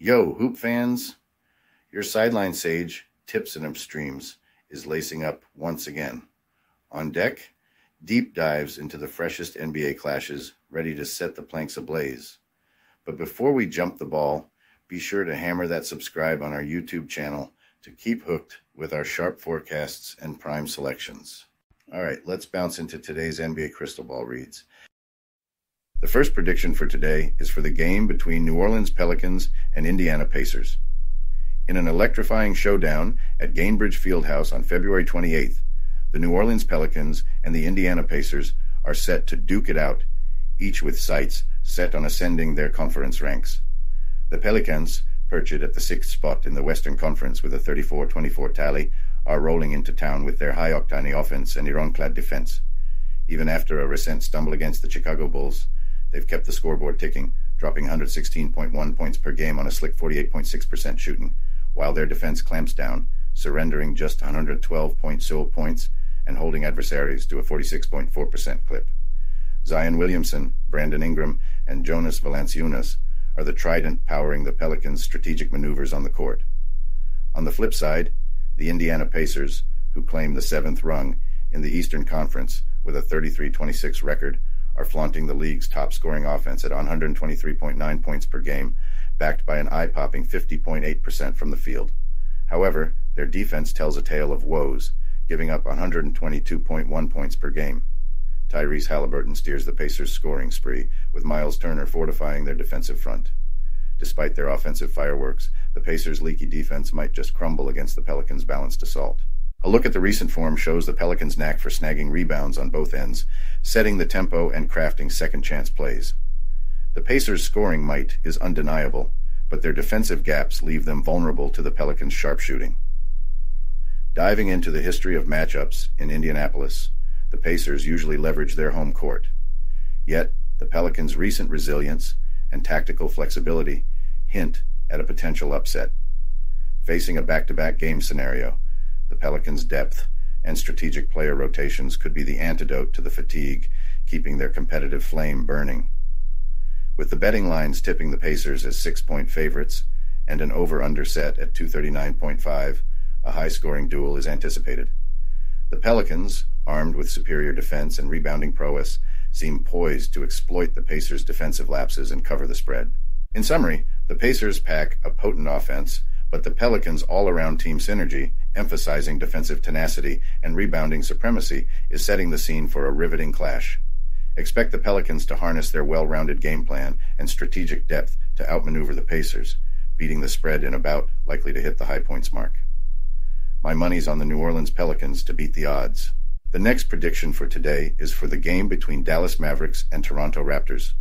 Yo, hoop fans, your sideline sage, Tips and Streams, is lacing up once again. On deck, deep dives into the freshest NBA clashes, ready to set the planks ablaze. But before we jump the ball, be sure to hammer that subscribe on our YouTube channel to keep hooked with our sharp forecasts and prime selections. All right, let's bounce into today's NBA Crystal Ball reads. The first prediction for today is for the game between New Orleans Pelicans and Indiana Pacers. In an electrifying showdown at Gainbridge Fieldhouse on February 28th, the New Orleans Pelicans and the Indiana Pacers are set to duke it out, each with sights set on ascending their conference ranks. The Pelicans, perched at the 6th spot in the Western Conference with a 34-24 tally, are rolling into town with their high-octane offense and ironclad defense. Even after a recent stumble against the Chicago Bulls, they've kept the scoreboard ticking, dropping 116.1 points per game on a slick 48.6% shooting, while their defense clamps down, surrendering just 112.0 points and holding adversaries to a 46.4% clip. Zion Williamson, Brandon Ingram, and Jonas Valanciunas are the trident powering the Pelicans' strategic maneuvers on the court. On the flip side, the Indiana Pacers, who claim the 7th rung in the Eastern Conference with a 33-26 record, are flaunting the league's top-scoring offense at 123.9 points per game, backed by an eye-popping 50.8% from the field. However, their defense tells a tale of woes, giving up 122.1 points per game. Tyrese Halliburton steers the Pacers' scoring spree, with Miles Turner fortifying their defensive front. Despite their offensive fireworks, the Pacers' leaky defense might just crumble against the Pelicans' balanced assault. A look at the recent form shows the Pelicans' knack for snagging rebounds on both ends, setting the tempo and crafting second-chance plays. The Pacers' scoring might is undeniable, but their defensive gaps leave them vulnerable to the Pelicans' sharpshooting. Diving into the history of matchups in Indianapolis, the Pacers usually leverage their home court. Yet, the Pelicans' recent resilience and tactical flexibility hint at a potential upset. Facing a back-to-back game scenario, the Pelicans' depth and strategic player rotations could be the antidote to the fatigue, keeping their competitive flame burning. With the betting lines tipping the Pacers as 6-point favorites and an over-under set at 239.5, a high-scoring duel is anticipated. The Pelicans, armed with superior defense and rebounding prowess, seem poised to exploit the Pacers' defensive lapses and cover the spread. In summary, the Pacers pack a potent offense, but the Pelicans' all-around team synergy, emphasizing defensive tenacity and rebounding supremacy, is setting the scene for a riveting clash. Expect the Pelicans to harness their well-rounded game plan and strategic depth to outmaneuver the Pacers, beating the spread in a bout likely to hit the high points mark. My money's on the New Orleans Pelicans to beat the odds. The next prediction for today is for the game between Dallas Mavericks and Toronto Raptors.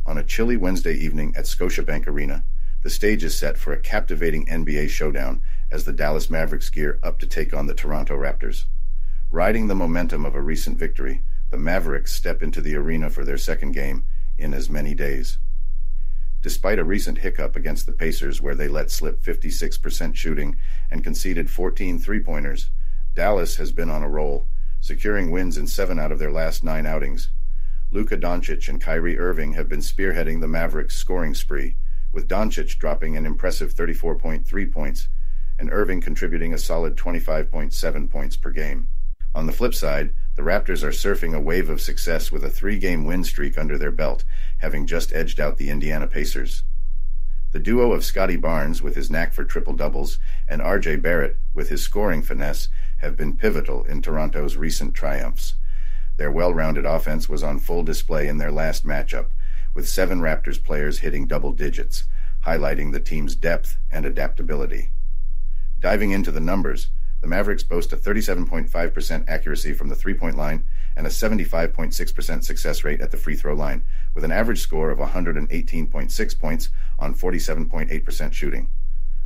On a chilly Wednesday evening at Scotiabank Arena, the stage is set for a captivating NBA showdown as the Dallas Mavericks gear up to take on the Toronto Raptors. Riding the momentum of a recent victory, the Mavericks step into the arena for their second game in as many days. Despite a recent hiccup against the Pacers where they let slip 56% shooting and conceded 14 three-pointers, Dallas has been on a roll, securing wins in 7 out of their last 9 outings. Luka Doncic and Kyrie Irving have been spearheading the Mavericks' scoring spree, with Doncic dropping an impressive 34.3 points and Irving contributing a solid 25.7 points per game. On the flip side, the Raptors are surfing a wave of success with a 3-game win streak under their belt, having just edged out the Indiana Pacers. The duo of Scotty Barnes, with his knack for triple-doubles, and R.J. Barrett, with his scoring finesse, have been pivotal in Toronto's recent triumphs. Their well-rounded offense was on full display in their last matchup, with 7 Raptors players hitting double digits, highlighting the team's depth and adaptability. Diving into the numbers, the Mavericks boast a 37.5% accuracy from the three-point line and a 75.6% success rate at the free throw line, with an average score of 118.6 points on 47.8% shooting.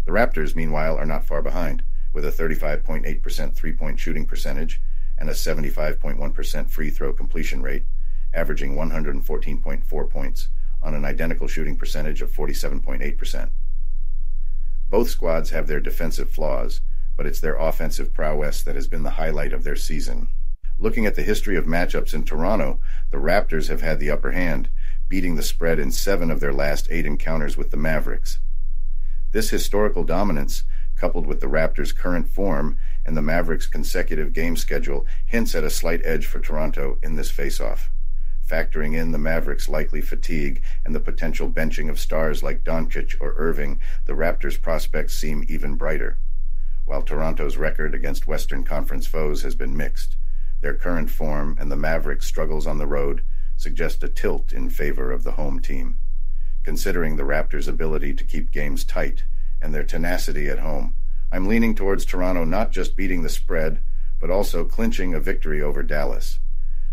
The Raptors, meanwhile, are not far behind, with a 35.8% three-point shooting percentage and a 75.1% free throw completion rate, averaging 114.4 points on an identical shooting percentage of 47.8%. Both squads have their defensive flaws, but it's their offensive prowess that has been the highlight of their season. Looking at the history of matchups in Toronto, the Raptors have had the upper hand, beating the spread in 7 of their last 8 encounters with the Mavericks. This historical dominance, coupled with the Raptors' current form and the Mavericks' consecutive game schedule, hints at a slight edge for Toronto in this face-off. Factoring in the Mavericks' likely fatigue and the potential benching of stars like Doncic or Irving, the Raptors' prospects seem even brighter. While Toronto's record against Western Conference foes has been mixed, their current form and the Mavericks' struggles on the road suggest a tilt in favor of the home team. Considering the Raptors' ability to keep games tight and their tenacity at home, I'm leaning towards Toronto not just beating the spread, but also clinching a victory over Dallas.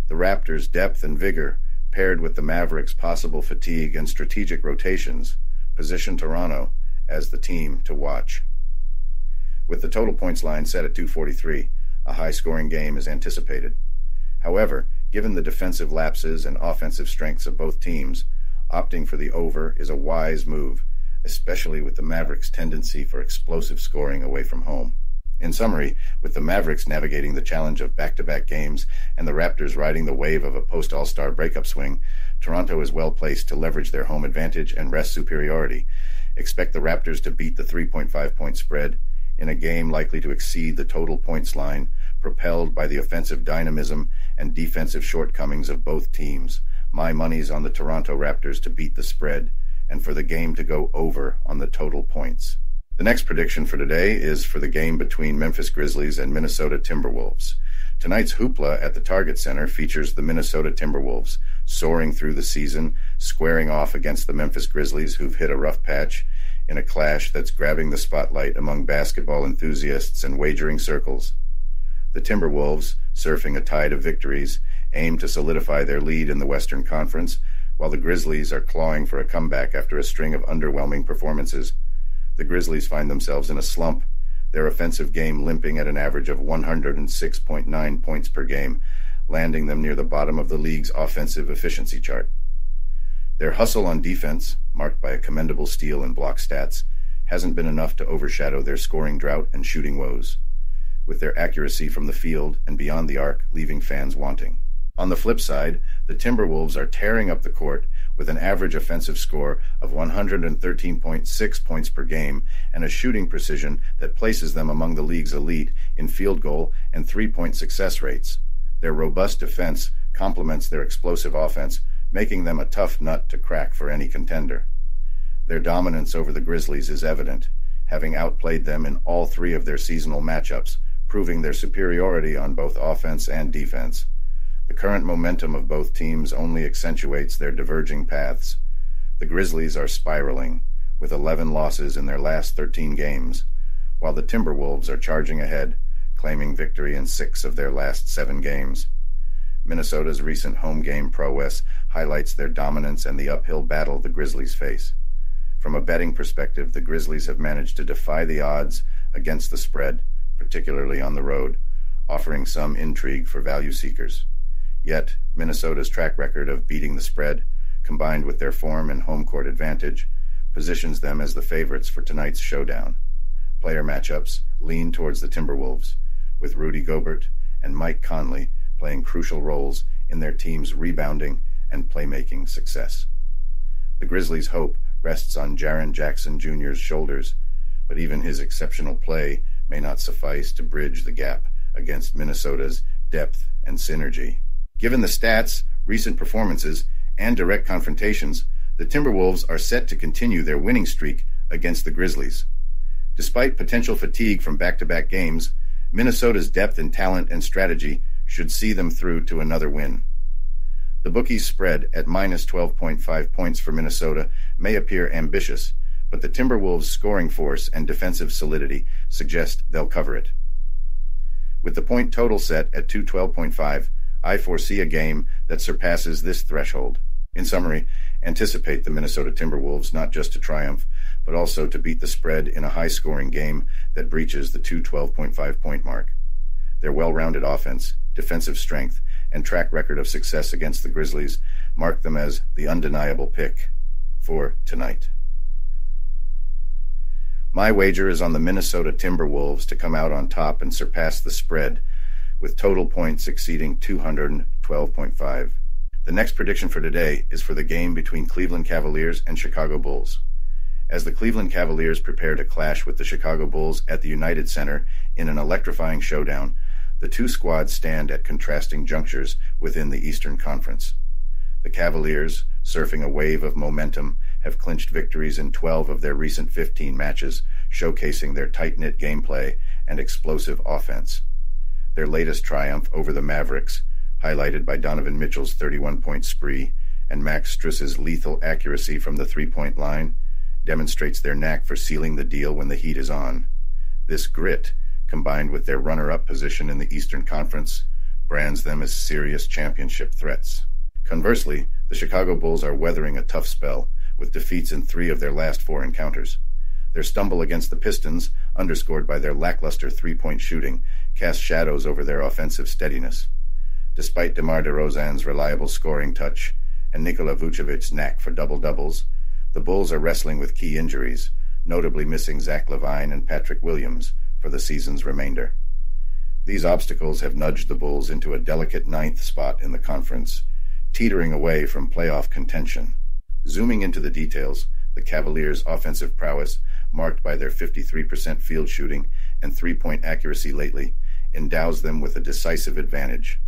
The Raptors' depth and vigor, paired with the Mavericks' possible fatigue and strategic rotations, position Toronto as the team to watch. With the total points line set at 243, a high-scoring game is anticipated. However, given the defensive lapses and offensive strengths of both teams, opting for the over is a wise move, especially with the Mavericks' tendency for explosive scoring away from home. In summary, with the Mavericks navigating the challenge of back-to-back games and the Raptors riding the wave of a post-All-Star breakup swing, Toronto is well placed to leverage their home advantage and rest superiority. Expect the Raptors to beat the 3.5-point spread in a game likely to exceed the total points line, propelled by the offensive dynamism and defensive shortcomings of both teams. My money's on the Toronto Raptors to beat the spread and for the game to go over on the total points. The next prediction for today is for the game between Memphis Grizzlies and Minnesota Timberwolves. Tonight's hoopla at the Target Center features the Minnesota Timberwolves, soaring through the season, squaring off against the Memphis Grizzlies, who've hit a rough patch, in a clash that's grabbing the spotlight among basketball enthusiasts and wagering circles. The Timberwolves, surfing a tide of victories, aim to solidify their lead in the Western Conference, while the Grizzlies are clawing for a comeback after a string of underwhelming performances. The Grizzlies find themselves in a slump, their offensive game limping at an average of 106.9 points per game, landing them near the bottom of the league's offensive efficiency chart. Their hustle on defense, marked by a commendable steal and block stats, hasn't been enough to overshadow their scoring drought and shooting woes, with their accuracy from the field and beyond the arc leaving fans wanting. On the flip side, the Timberwolves are tearing up the court with an average offensive score of 113.6 points per game and a shooting precision that places them among the league's elite in field goal and three-point success rates. Their robust defense complements their explosive offense, making them a tough nut to crack for any contender. Their dominance over the Grizzlies is evident, having outplayed them in all three of their seasonal matchups, proving their superiority on both offense and defense. The current momentum of both teams only accentuates their diverging paths. The Grizzlies are spiraling, with 11 losses in their last 13 games, while the Timberwolves are charging ahead, claiming victory in 6 of their last 7 games. Minnesota's recent home game prowess highlights their dominance and the uphill battle the Grizzlies face. From a betting perspective, the Grizzlies have managed to defy the odds against the spread, particularly on the road, offering some intrigue for value seekers. Yet, Minnesota's track record of beating the spread, combined with their form and home court advantage, positions them as the favorites for tonight's showdown. Player matchups lean towards the Timberwolves, with Rudy Gobert and Mike Conley playing crucial roles in their team's rebounding and playmaking success. The Grizzlies' hope rests on Jaren Jackson Jr.'s shoulders, but even his exceptional play may not suffice to bridge the gap against Minnesota's depth and synergy. Given the stats, recent performances, and direct confrontations, the Timberwolves are set to continue their winning streak against the Grizzlies. Despite potential fatigue from back-to-back games, Minnesota's depth in talent and strategy should see them through to another win. The bookies' spread at minus 12.5 points for Minnesota may appear ambitious, but the Timberwolves' scoring force and defensive solidity suggest they'll cover it. With the point total set at 212.5, I foresee a game that surpasses this threshold. In summary, anticipate the Minnesota Timberwolves not just to triumph, but also to beat the spread in a high-scoring game that breaches the 212.5-point mark. Their well-rounded offense, defensive strength, and track record of success against the Grizzlies mark them as the undeniable pick for tonight. My wager is on the Minnesota Timberwolves to come out on top and surpass the spread, with total points exceeding 212.5. The next prediction for today is for the game between Cleveland Cavaliers and Chicago Bulls. As the Cleveland Cavaliers prepare to clash with the Chicago Bulls at the United Center in an electrifying showdown, the two squads stand at contrasting junctures within the Eastern Conference. The Cavaliers, surfing a wave of momentum, have clinched victories in 12 of their recent 15 matches, showcasing their tight-knit gameplay and explosive offense. Their latest triumph over the Mavericks, highlighted by Donovan Mitchell's 31-point spree and Max Struss's lethal accuracy from the three-point line, demonstrates their knack for sealing the deal when the heat is on. This grit, combined with their runner-up position in the Eastern Conference, brands them as serious championship threats. Conversely, the Chicago Bulls are weathering a tough spell, with defeats in 3 of their last 4 encounters. Their stumble against the Pistons, underscored by their lackluster three-point shooting, cast shadows over their offensive steadiness. Despite DeMar DeRozan's reliable scoring touch and Nikola Vucevic's knack for double-doubles, the Bulls are wrestling with key injuries, notably missing Zach LaVine and Patrick Williams for the season's remainder. These obstacles have nudged the Bulls into a delicate 9th spot in the conference, teetering away from playoff contention. Zooming into the details, the Cavaliers' offensive prowess, marked by their 53% field shooting and three-point accuracy lately, endows them with a decisive advantage.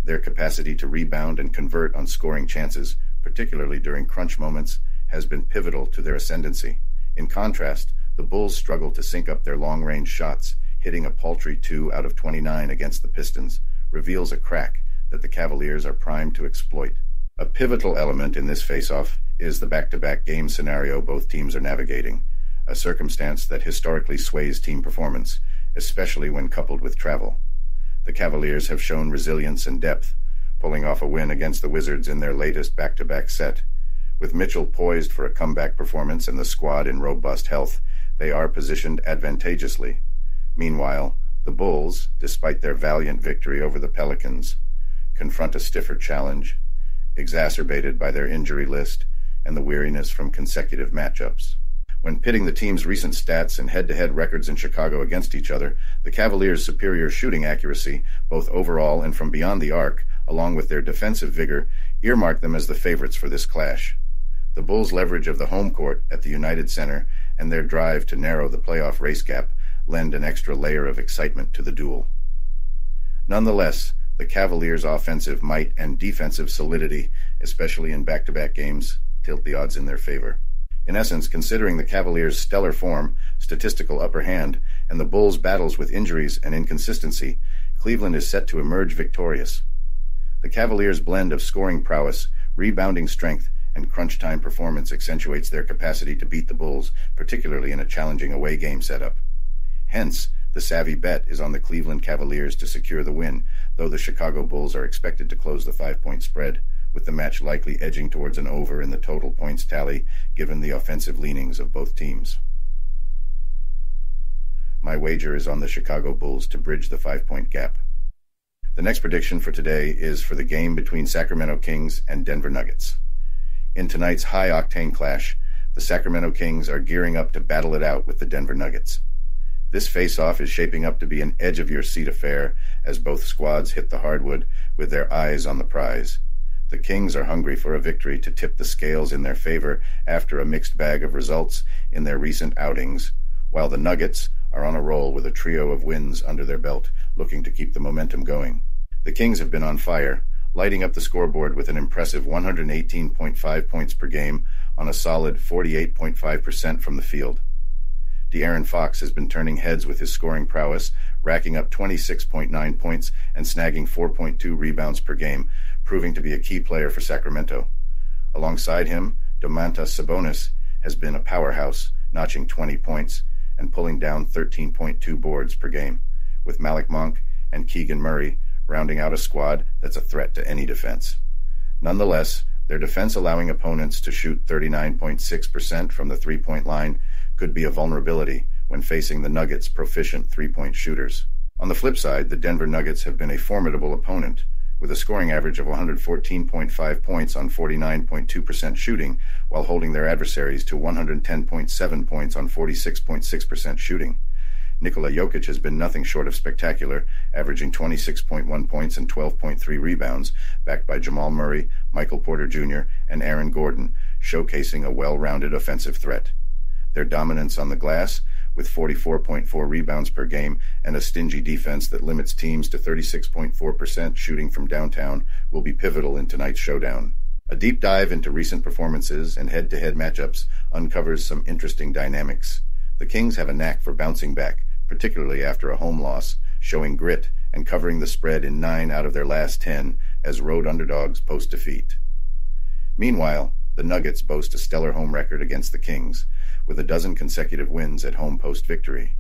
Their capacity to rebound and convert on scoring chances, particularly during crunch moments, has been pivotal to their ascendancy. In contrast, the Bulls struggle to sync up their long-range shots, hitting a paltry 2 out of 29 against the Pistons, reveals a crack that the Cavaliers are primed to exploit. A pivotal element in this face-off is the back-to-back game scenario both teams are navigating, a circumstance that historically sways team performance, especially when coupled with travel. The Cavaliers have shown resilience and depth, pulling off a win against the Wizards in their latest back-to-back set. With Mitchell poised for a comeback performance and the squad in robust health, they are positioned advantageously. Meanwhile, the Bulls, despite their valiant victory over the Pelicans, confront a stiffer challenge, exacerbated by their injury list and the weariness from consecutive matchups. When pitting the team's recent stats and head-to-head records in Chicago against each other, the Cavaliers' superior shooting accuracy, both overall and from beyond the arc, along with their defensive vigor, earmark them as the favorites for this clash. The Bulls' leverage of the home court at the United Center and their drive to narrow the playoff race gap lend an extra layer of excitement to the duel. Nonetheless, the Cavaliers' offensive might and defensive solidity, especially in back-to-back games, tilt the odds in their favor. In essence, considering the Cavaliers' stellar form, statistical upper hand, and the Bulls' battles with injuries and inconsistency, Cleveland is set to emerge victorious. The Cavaliers' blend of scoring prowess, rebounding strength, and crunch-time performance accentuates their capacity to beat the Bulls, particularly in a challenging away game setup. Hence, the savvy bet is on the Cleveland Cavaliers to secure the win, though the Chicago Bulls are expected to close the 5-point spread, with the match likely edging towards an over in the total points tally, given the offensive leanings of both teams. My wager is on the Chicago Bulls to bridge the 5-point gap. The next prediction for today is for the game between Sacramento Kings and Denver Nuggets. In tonight's high-octane clash, the Sacramento Kings are gearing up to battle it out with the Denver Nuggets. This face-off is shaping up to be an edge-of-your-seat affair as both squads hit the hardwood with their eyes on the prize. The Kings are hungry for a victory to tip the scales in their favor after a mixed bag of results in their recent outings, while the Nuggets are on a roll with a trio of wins under their belt, looking to keep the momentum going. The Kings have been on fire, lighting up the scoreboard with an impressive 118.5 points per game on a solid 48.5% from the field. De'Aaron Fox has been turning heads with his scoring prowess, racking up 26.9 points and snagging 4.2 rebounds per game, proving to be a key player for Sacramento. Alongside him, Domantas Sabonis has been a powerhouse, notching 20 points and pulling down 13.2 boards per game, with Malik Monk and Keegan Murray rounding out a squad that's a threat to any defense. Nonetheless, their defense allowing opponents to shoot 39.6% from the three-point line could be a vulnerability when facing the Nuggets' proficient three-point shooters. On the flip side, the Denver Nuggets have been a formidable opponent, with a scoring average of 114.5 points on 49.2% shooting, while holding their adversaries to 110.7 points on 46.6% shooting. Nikola Jokic has been nothing short of spectacular, averaging 26.1 points and 12.3 rebounds, backed by Jamal Murray, Michael Porter Jr., and Aaron Gordon, showcasing a well-rounded offensive threat. Their dominance on the glass, with 44.4 rebounds per game and a stingy defense that limits teams to 36.4% shooting from downtown, will be pivotal in tonight's showdown. A deep dive into recent performances and head-to-head matchups uncovers some interesting dynamics. The Kings have a knack for bouncing back, particularly after a home loss, showing grit and covering the spread in 9 out of their last 10 as road underdogs post-defeat. Meanwhile, the Nuggets boast a stellar home record against the Kings, with a dozen consecutive wins at home post-victory.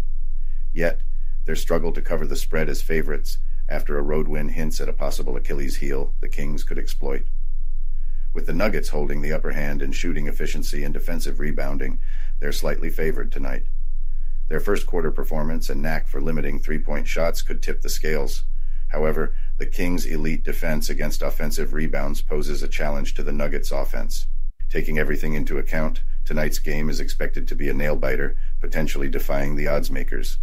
Yet, their struggle to cover the spread as favorites after a road win hints at a possible Achilles heel the Kings could exploit. With the Nuggets holding the upper hand in shooting efficiency and defensive rebounding, they're slightly favored tonight. Their first quarter performance and knack for limiting three-point shots could tip the scales. However, the Kings' elite defense against offensive rebounds poses a challenge to the Nuggets' offense. Taking everything into account, tonight's game is expected to be a nail-biter, potentially defying the odds makers.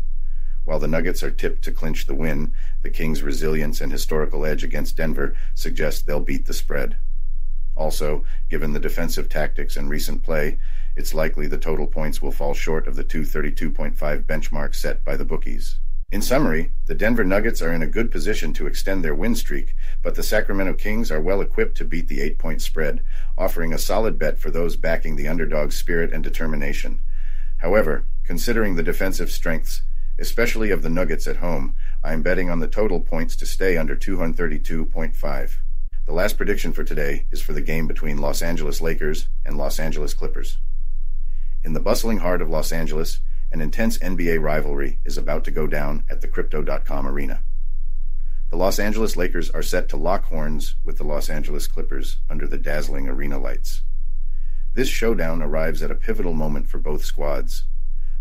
While the Nuggets are tipped to clinch the win, the Kings' resilience and historical edge against Denver suggest they'll beat the spread. Also, given the defensive tactics and recent play, it's likely the total points will fall short of the 232.5 benchmark set by the bookies. In summary, the Denver Nuggets are in a good position to extend their win streak, but the Sacramento Kings are well equipped to beat the 8-point spread, offering a solid bet for those backing the underdog's spirit and determination. However, considering the defensive strengths, especially of the Nuggets at home, I'm betting on the total points to stay under 232.5. The last prediction for today is for the game between Los Angeles Lakers and Los Angeles Clippers. In the bustling heart of Los Angeles, an intense NBA rivalry is about to go down at the Crypto.com arena. The Los Angeles Lakers are set to lock horns with the Los Angeles Clippers under the dazzling arena lights. This showdown arrives at a pivotal moment for both squads.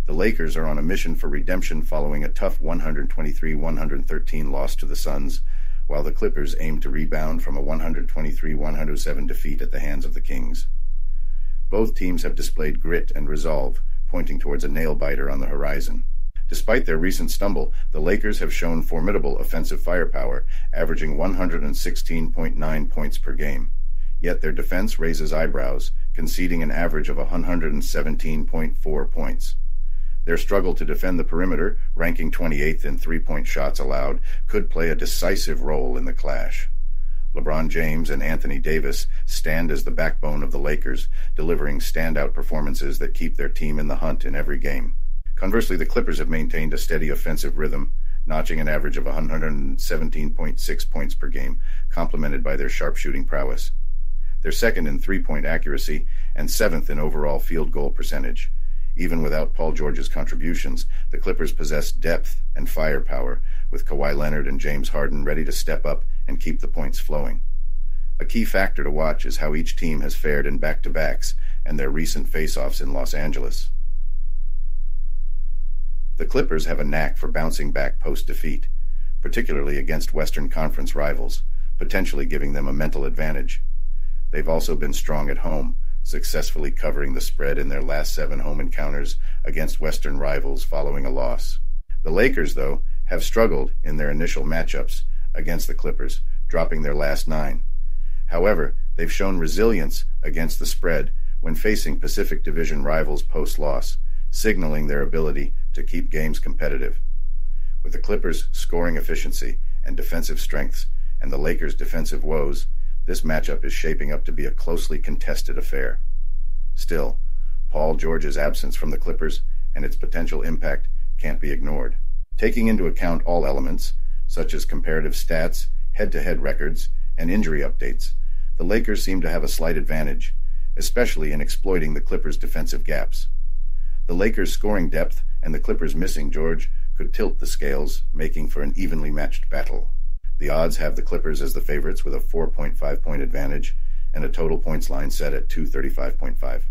The Lakers are on a mission for redemption following a tough 123-113 loss to the Suns, while the Clippers aim to rebound from a 123-107 defeat at the hands of the Kings. Both teams have displayed grit and resolve, pointing towards a nail-biter on the horizon. Despite their recent stumble, the Lakers have shown formidable offensive firepower, averaging 116.9 points per game. Yet their defense raises eyebrows, conceding an average of 117.4 points. Their struggle to defend the perimeter, ranking 28th in three-point shots allowed, could play a decisive role in the clash. LeBron James and Anthony Davis stand as the backbone of the Lakers, delivering standout performances that keep their team in the hunt in every game. Conversely, the Clippers have maintained a steady offensive rhythm, notching an average of 117.6 points per game, complemented by their sharpshooting prowess. They're second in three-point accuracy and seventh in overall field goal percentage. Even without Paul George's contributions, the Clippers possess depth and firepower, with Kawhi Leonard and James Harden ready to step up and keep the points flowing. A key factor to watch is how each team has fared in back-to-backs and their recent face-offs in Los Angeles. The Clippers have a knack for bouncing back post-defeat, particularly against Western Conference rivals, potentially giving them a mental advantage. They've also been strong at home, successfully covering the spread in their last 7 home encounters against Western rivals following a loss. The Lakers, though, have struggled in their initial matchups against the Clippers, dropping their last 9. However, they've shown resilience against the spread when facing Pacific Division rivals post-loss, signaling their ability to keep games competitive. With the Clippers' scoring efficiency and defensive strengths and the Lakers' defensive woes, this matchup is shaping up to be a closely contested affair. Still, Paul George's absence from the Clippers and its potential impact can't be ignored. Taking into account all elements, such as comparative stats, head-to-head records, and injury updates, the Lakers seem to have a slight advantage, especially in exploiting the Clippers' defensive gaps. The Lakers' scoring depth and the Clippers' missing George could tilt the scales, making for an evenly matched battle. The odds have the Clippers as the favorites with a 4.5-point advantage and a total points line set at 235.5.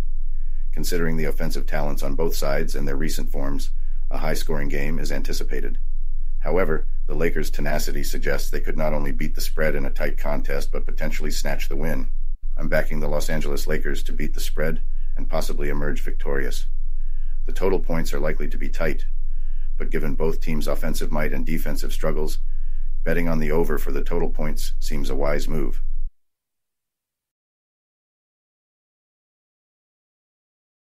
Considering the offensive talents on both sides and their recent forms, a high-scoring game is anticipated. However, the Lakers' tenacity suggests they could not only beat the spread in a tight contest but potentially snatch the win. I'm backing the Los Angeles Lakers to beat the spread and possibly emerge victorious. The total points are likely to be tight, but given both teams' offensive might and defensive struggles, betting on the over for the total points seems a wise move.